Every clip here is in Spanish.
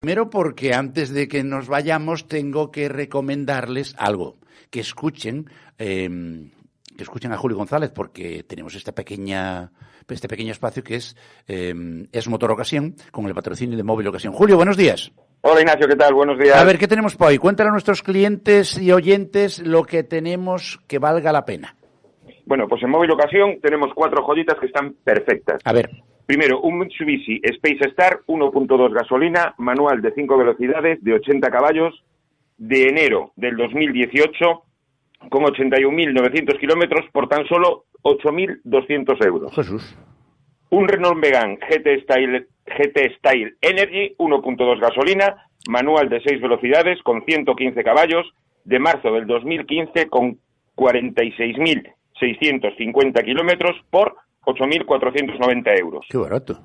Primero porque antes de que nos vayamos tengo que recomendarles algo, que escuchen a Julio González, porque tenemos este pequeño espacio que es Motor Ocasión, con el patrocinio de Móvil Ocasión. Julio, buenos días. Hola Ignacio, ¿qué tal? Buenos días. A ver, ¿qué tenemos para hoy? Cuéntale a nuestros clientes y oyentes lo que tenemos que valga la pena. Bueno, pues en Móvil Ocasión tenemos 4 joyitas que están perfectas. A ver. Primero, un Mitsubishi Space Star 1.2 gasolina, manual de 5 velocidades, de 80 caballos, de enero del 2018, con 81.900 kilómetros por tan solo 8.200 euros. Jesús. Un Renault Megane GT Style Energy 1.2 gasolina, manual de 6 velocidades, con 115 caballos, de marzo del 2015, con 46.650 kilómetros por 8.490 euros. Qué barato.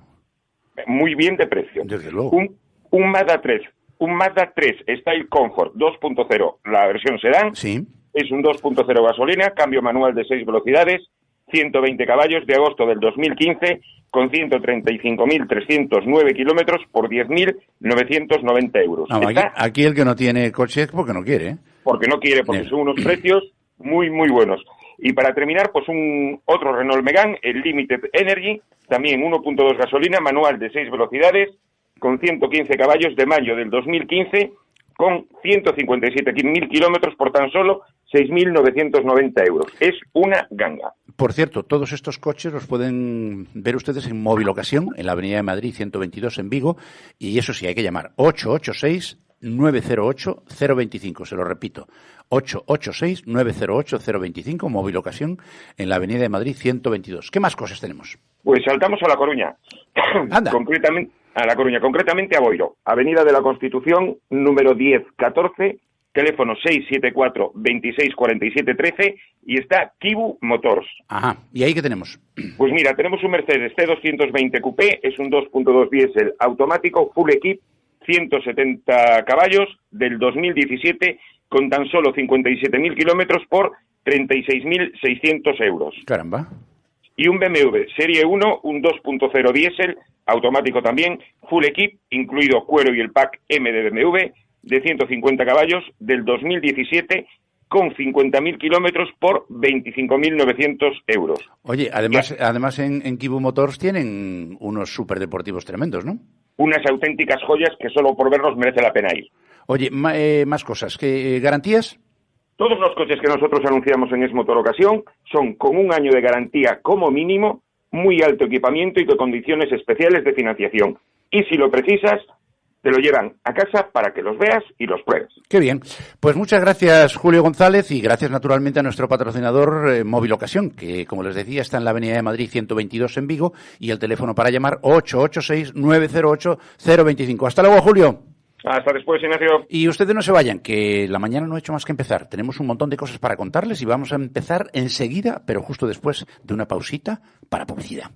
Muy bien de precio. Desde luego. Un Mazda 3 Style Comfort 2.0, la versión sedán. Sí. Es un 2.0 gasolina, cambio manual de 6 velocidades, 120 caballos, de agosto del 2015, con 135.309 kilómetros por 10.990 euros. No, aquí el que no tiene coche es porque no quiere, ¿eh? Porque no quiere, porque son unos precios muy, muy buenos. Y para terminar, pues otro Renault Megane, el Limited Energy, también 1.2 gasolina, manual de 6 velocidades, con 115 caballos, de mayo del 2015, con 157.000 kilómetros por tan solo 6.990 euros. Es una ganga. Por cierto, todos estos coches los pueden ver ustedes en Móvil Ocasión, en la Avenida de Madrid 122 en Vigo, y eso sí, hay que llamar 886-908-025, se lo repito, 886-908-025, Móvil Ocasión, en la Avenida de Madrid 122. ¿Qué más cosas tenemos? Pues saltamos a La Coruña. Anda. Concretamente a Boiro, Avenida de la Constitución, número 1014, teléfono 674 2647 13, y está Kibu Motors. Ajá, ¿y ahí qué tenemos? Pues mira, tenemos un Mercedes C220 Coupé, es un 2.2 diésel automático, full equip, 170 caballos, del 2017, con tan solo 57.000 kilómetros por 36.600 euros. Caramba. Y un BMW Serie 1, un 2.0 diésel, automático también, full equip, incluido cuero y el pack M de BMW, de 150 caballos, del 2017, con 50.000 kilómetros por 25.900 euros. Oye, además en Kibu Motors tienen unos superdeportivos tremendos, ¿no? Unas auténticas joyas que solo por verlos merece la pena ir. Oye, más cosas. ¿Qué garantías? Todos los coches que nosotros anunciamos en Es Motor Ocasión son con un año de garantía como mínimo, muy alto equipamiento y con condiciones especiales de financiación. Y si lo precisas, te lo llevan a casa para que los veas y los pruebes. Qué bien. Pues muchas gracias, Julio González, y gracias naturalmente a nuestro patrocinador Móvil Ocasión, que, como les decía, está en la Avenida de Madrid 122 en Vigo, y el teléfono para llamar 886-908-025. Hasta luego, Julio. Hasta después, Ignacio. Y ustedes no se vayan, que la mañana no ha hecho más que empezar. Tenemos un montón de cosas para contarles y vamos a empezar enseguida, pero justo después de una pausita para publicidad.